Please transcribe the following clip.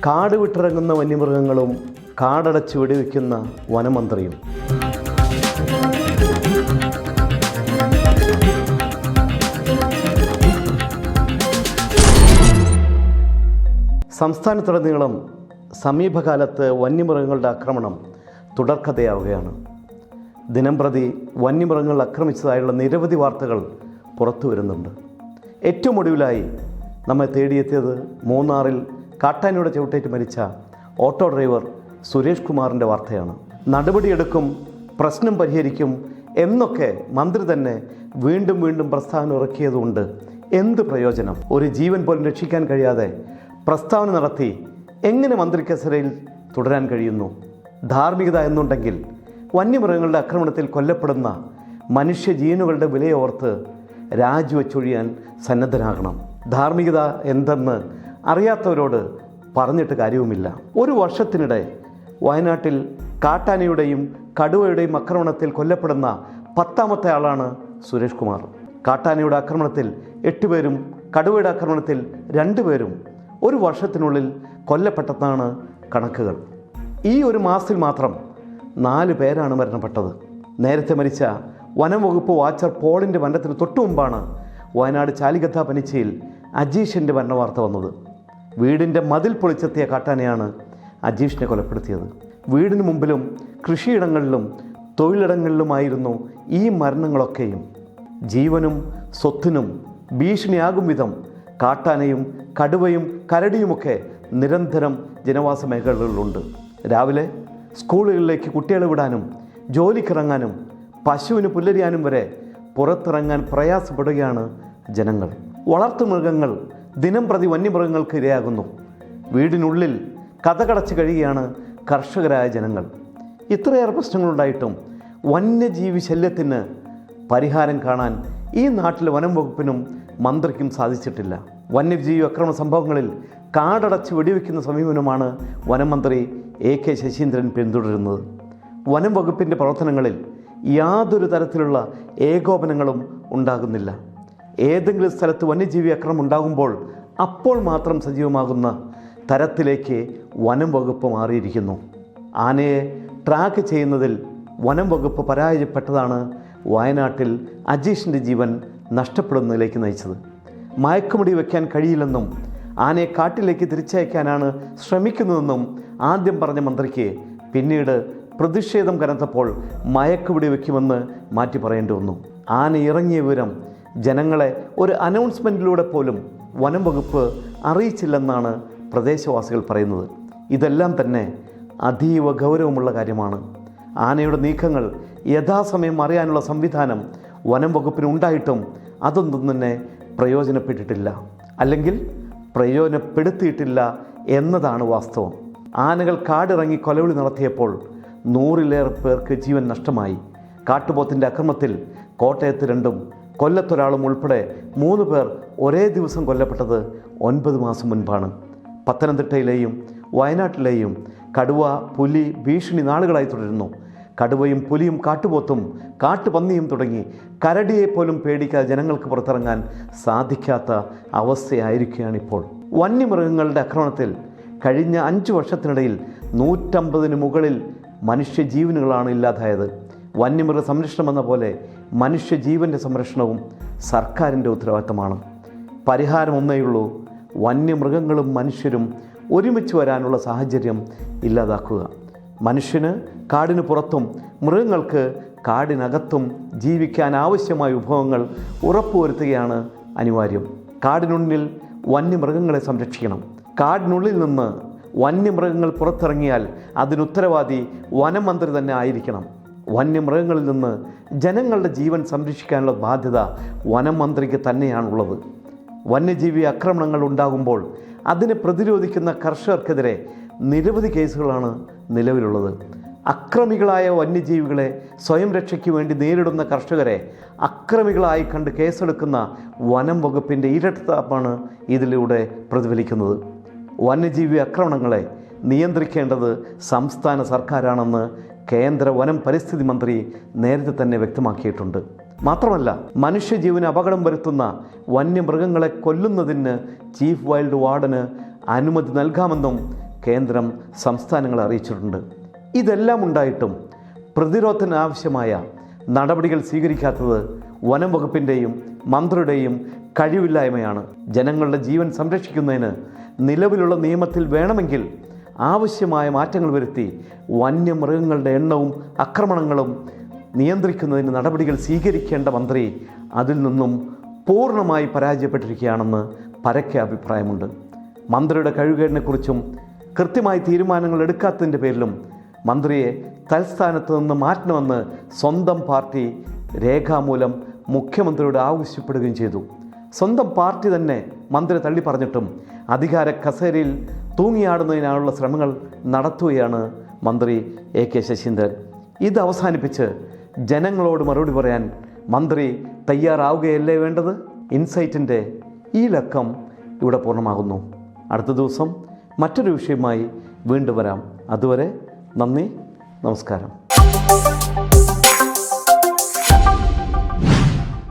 കാട് വിട്ടിറങ്ങുന്ന വന്യമൃഗങ്ങളും കാടടച്ച് വെടിവെക്കുന്ന വനമന്ത്രിയും. സംസ്ഥാനത്തുടനീളം സമീപകാലത്ത് വന്യമൃഗങ്ങളുടെ ആക്രമണം തുടർക്കഥയാവുകയാണ്. ദിനംപ്രതി വന്യമൃഗങ്ങൾ ആക്രമിച്ചതായുള്ള നിരവധി വാർത്തകൾ പുറത്തു വരുന്നുണ്ട്. ഏറ്റവും ഒടുവിലായി നമ്മെ തേടിയെത്തിയത് മൂന്നാറിൽ കാട്ടാനയുടെ ചവിട്ടേറ്റ് മരിച്ച ഓട്ടോ ഡ്രൈവർ സുരേഷ് കുമാറിൻ്റെ വാർത്തയാണ്. നടപടിയെടുക്കും, പ്രശ്നം പരിഹരിക്കും എന്നൊക്കെ മന്ത്രി തന്നെ വീണ്ടും വീണ്ടും പ്രസ്താവന ഇറക്കിയതുകൊണ്ട് എന്ത് പ്രയോജനം? ഒരു ജീവൻ പോലും രക്ഷിക്കാൻ കഴിയാതെ പ്രസ്താവന നടത്തി എങ്ങനെ മന്ത്രിക്കസരയിൽ തുടരാൻ കഴിയുന്നു? ധാർമ്മികത എന്നുണ്ടെങ്കിൽ വന്യമൃഗങ്ങളുടെ ആക്രമണത്തിൽ കൊല്ലപ്പെടുന്ന മനുഷ്യജീവനുകളുടെ വിലയോർത്ത് രാജിവെച്ചൊഴിയാൻ സന്നദ്ധനാകണം. ധാർമ്മികത എന്തെന്ന് അറിയാത്തവരോട് പറഞ്ഞിട്ട് കാര്യവുമില്ല. ഒരു വർഷത്തിനിടെ വയനാട്ടിൽ കാട്ടാനയുടെയും കടുവയുടെയും ആക്രമണത്തിൽ കൊല്ലപ്പെടുന്ന 10ാമത്തെ ആളാണ് സുരേഷ് കുമാർ. കാട്ടാനയുടെ ആക്രമണത്തിൽ 8 പേരും കടുവയുടെ ആക്രമണത്തിൽ 2 പേരും ഒരു വർഷത്തിനുള്ളിൽ കൊല്ലപ്പെട്ടതാണ് കണക്കുകൾ. ഈ ഒരു മാസത്തിൽ മാത്രം 4 പേരാണ് മരണപ്പെട്ടത്. നേരത്തെ മരിച്ച വനം വകുപ്പ് വാച്ചർ പോളിൻ്റെ മരണത്തിന് തൊട്ടു മുമ്പാണ് വയനാട് ചാലിഗത്ത പനിച്ചയിൽ അജീഷിൻ്റെ മരണവാർത്ത വന്നത്. വീടിൻ്റെ മതിൽ പൊളിച്ചെത്തിയ കാട്ടാനയാണ് അജീഷിനെ കൊലപ്പെടുത്തിയത്. വീടിന് മുമ്പിലും കൃഷിയിടങ്ങളിലും തൊഴിലിടങ്ങളിലുമായിരുന്നു ഈ മരണങ്ങളൊക്കെയും. ജീവനും സ്വത്തിനും ഭീഷണിയാകും വിധം കാട്ടാനയും കടുവയും കരടിയുമൊക്കെ നിരന്തരം ജനവാസ മേഖലകളിലുണ്ട്. രാവിലെ സ്കൂളുകളിലേക്ക് കുട്ടികളെ വിടാനും ജോലിക്കിറങ്ങാനും പശുവിന് പുല്ലരിയാനും വരെ പുറത്തിറങ്ങാൻ പ്രയാസപ്പെടുകയാണ് ജനങ്ങൾ. വളർത്തുമൃഗങ്ങൾ ദിനം പ്രതി വന്യമൃഗങ്ങൾക്ക് ഇരയാകുന്നു. വീടിനുള്ളിൽ കതകടച്ച് കഴിയുകയാണ് കർഷകരായ ജനങ്ങൾ. ഇത്രയേറെ പ്രശ്നങ്ങളുണ്ടായിട്ടും വന്യജീവി ശല്യത്തിന് പരിഹാരം കാണാൻ ഈ നാട്ടിലെ വനം വകുപ്പിനും മന്ത്രിക്കും സാധിച്ചിട്ടില്ല. വന്യജീവി ആക്രമണ സംഭവങ്ങളിൽ കാടടച്ച് വെടിവെക്കുന്ന സമീപനമാണ് വനം മന്ത്രി AK ശശീന്ദ്രൻ പിന്തുടരുന്നത്. വനം വകുപ്പിൻ്റെ പ്രവർത്തനങ്ങളിൽ യാതൊരു തരത്തിലുള്ള ഏകോപനങ്ങളും ഉണ്ടാകുന്നില്ല. ഏതെങ്കിലും സ്ഥലത്ത് വന്യജീവി ആക്രമണം ഉണ്ടാകുമ്പോൾ അപ്പോൾ മാത്രം സജീവമാകുന്ന തരത്തിലേക്ക് വനം വകുപ്പ് മാറിയിരിക്കുന്നു. ആനയെ ട്രാക്ക് ചെയ്യുന്നതിൽ വനം വകുപ്പ് പരാജയപ്പെട്ടതാണ് വയനാട്ടിൽ അജീഷിൻ്റെ ജീവൻ നഷ്ടപ്പെടുന്നതിലേക്ക് നയിച്ചത്. മയക്കുമുടി വയ്ക്കാൻ കഴിയില്ലെന്നും ആനയെ കാട്ടിലേക്ക് തിരിച്ചയക്കാനാണ് ശ്രമിക്കുന്നതെന്നും ആദ്യം പറഞ്ഞ മന്ത്രിക്ക് പിന്നീട് പ്രതിഷേധം കനത്തപ്പോൾ മയക്കുപിടി വയ്ക്കുമെന്ന് മാറ്റി പറയേണ്ടി വന്നു. ആന ഇറങ്ങിയ വിവരം ജനങ്ങളെ ഒരു അനൗൺസ്മെൻറ്റിലൂടെ പോലും വനം വകുപ്പ് അറിയിച്ചില്ലെന്നാണ് പ്രദേശവാസികൾ പറയുന്നത്. ഇതെല്ലാം തന്നെ അതീവ ഗൗരവമുള്ള കാര്യമാണ്. ആനയുടെ നീക്കങ്ങൾ യഥാസമയം അറിയാനുള്ള സംവിധാനം വനം വകുപ്പിന് ഉണ്ടായിട്ടും അതൊന്നും തന്നെ പ്രയോജനപ്പെട്ടിട്ടില്ല, അല്ലെങ്കിൽ പ്രയോജനപ്പെടുത്തിയിട്ടില്ല എന്നതാണ് വാസ്തവം. ആനകൾ കാടിറങ്ങി കൊലവിളി നടത്തിയപ്പോൾ 100ലേറെ പേർക്ക് ജീവൻ നഷ്ടമായി. കാട്ടുപോത്തിൻ്റെ അക്രമത്തിൽ കോട്ടയത്ത് 2ഉം കൊല്ലത്തൊരാളും ഉൾപ്പെടെ 3 പേർ ഒരേ ദിവസം കൊല്ലപ്പെട്ടത് 9 മാസം മുൻപാണ്. പത്തനംതിട്ടയിലെയും വയനാട്ടിലെയും കടുവ പുലി ഭീഷണി നാളുകളായി തുടരുന്നു. കടുവയും പുലിയും കാട്ടുപോത്തും കാട്ടുപന്നിയും തുടങ്ങി കരടിയെപ്പോലും പേടിക്കാതെ ജനങ്ങൾക്ക് പുറത്തിറങ്ങാൻ സാധിക്കാത്ത അവസ്ഥയായിരിക്കുകയാണിപ്പോൾ. വന്യമൃഗങ്ങളുടെ ആക്രമണത്തിൽ കഴിഞ്ഞ 5 വർഷത്തിനിടയിൽ 150-ന് മുകളിൽ മനുഷ്യജീവനുകളാണ് ഇല്ലാതായത്. വന്യമൃഗ സംരക്ഷണം എന്ന പോലെ മനുഷ്യജീവൻ്റെ സംരക്ഷണവും സർക്കാരിൻ്റെ ഉത്തരവാദിത്തമാണ്. പരിഹാരം ഒന്നേയുള്ളൂ: വന്യമൃഗങ്ങളും മനുഷ്യരും ഒരുമിച്ച് വരാനുള്ള സാഹചര്യം ഇല്ലാതാക്കുക. മനുഷ്യന് കാടിന് പുറത്തും മൃഗങ്ങൾക്ക് കാടിനകത്തും ജീവിക്കാൻ ആവശ്യമായ വിഭവങ്ങൾ ഉറപ്പുവരുത്തുകയാണ് അനിവാര്യം. കാടിനുള്ളിൽ വന്യമൃഗങ്ങളെ സംരക്ഷിക്കണം. കാടിനുള്ളിൽ നിന്ന് വന്യമൃഗങ്ങൾ പുറത്തിറങ്ങിയാൽ അതിനുത്തരവാദി വനം മന്ത്രി തന്നെ ആയിരിക്കണം. വന്യമൃഗങ്ങളിൽ നിന്ന് ജനങ്ങളുടെ ജീവൻ സംരക്ഷിക്കാനുള്ള ബാധ്യത വനം മന്ത്രിക്ക് തന്നെയാണുള്ളത്. വന്യജീവി ആക്രമണങ്ങൾ ഉണ്ടാകുമ്പോൾ അതിനെ പ്രതിരോധിക്കുന്ന കർഷകർക്കെതിരെ നിരവധി കേസുകളാണ് നിലവിലുള്ളത്. അക്രമികളായ വന്യജീവികളെ സ്വയം രക്ഷയ്ക്ക് വേണ്ടി നേരിടുന്ന കർഷകരെ അക്രമികളായി കണ്ട് കേസെടുക്കുന്ന വനം വകുപ്പിൻ്റെ ഇരട്ടത്താപ്പാണ് ഇതിലൂടെ പ്രതിഫലിക്കുന്നത്. വന്യജീവി ആക്രമണങ്ങളെ നിയന്ത്രിക്കേണ്ടത് സംസ്ഥാന സർക്കാരാണെന്ന് കേന്ദ്ര വനം പരിസ്ഥിതി മന്ത്രി നേരത്തെ തന്നെ വ്യക്തമാക്കിയിട്ടുണ്ട്. മാത്രമല്ല, മനുഷ്യജീവന് അപകടം വരുത്തുന്ന വന്യമൃഗങ്ങളെ കൊല്ലുന്നതിന് ചീഫ് വൈൽഡ് വാർഡന് അനുമതി നൽകാമെന്നും കേന്ദ്രം സംസ്ഥാനങ്ങളെ അറിയിച്ചിട്ടുണ്ട്. ഇതെല്ലാം ഉണ്ടായിട്ടും പ്രതിരോധത്തിന് ആവശ്യമായ നടപടികൾ സ്വീകരിക്കാത്തത് വനം വകുപ്പിൻ്റെയും മന്ത്രിയുടെയും കഴിവില്ലായ്മയാണ്. ജനങ്ങളുടെ ജീവൻ സംരക്ഷിക്കുന്നതിന് നിലവിലുള്ള നിയമത്തിൽ വേണമെങ്കിൽ ആവശ്യമായ മാറ്റങ്ങൾ വരുത്തി വന്യമൃഗങ്ങളുടെ എണ്ണവും ആക്രമണങ്ങളും നിയന്ത്രിക്കുന്നതിന് നടപടികൾ സ്വീകരിക്കേണ്ട മന്ത്രി അതിൽ നിന്നും പൂർണ്ണമായി പരാജയപ്പെട്ടിരിക്കുകയാണെന്ന് പരക്കെ അഭിപ്രായമുണ്ട്. മന്ത്രിയുടെ കഴിവുകേടിനെക്കുറിച്ചും കൃത്യമായി തീരുമാനങ്ങൾ എടുക്കാത്തതിൻ്റെ പേരിലും മന്ത്രിയെ തൽസ്ഥാനത്ത് നിന്ന് മാറ്റണമെന്ന് സ്വന്തം പാർട്ടി രേഖാമൂലം മുഖ്യമന്ത്രിയോട് ആവശ്യപ്പെടുകയും ചെയ്തു. സ്വന്തം പാർട്ടി തന്നെ മന്ത്രി തള്ളി പറഞ്ഞിട്ടും അധികാര കസേരയിൽ തൂങ്ങിയാടുന്നതിനായുള്ള ശ്രമങ്ങൾ നടത്തുകയാണ് മന്ത്രി AK ശശീന്ദ്രൻ. ഇത് അവസാനിപ്പിച്ച് ജനങ്ങളോട് മറുപടി പറയാൻ മന്ത്രി തയ്യാറാവുകയല്ലേ വേണ്ടത്? ഇൻസൈറ്റിൻ്റെ ഈ ലക്കം ഇവിടെ പൂർണ്ണമാകുന്നു. അടുത്ത ദിവസം മറ്റൊരു വിഷയവുമായി വീണ്ടും വരാം. അതുവരെ നന്ദി, നമസ്കാരം.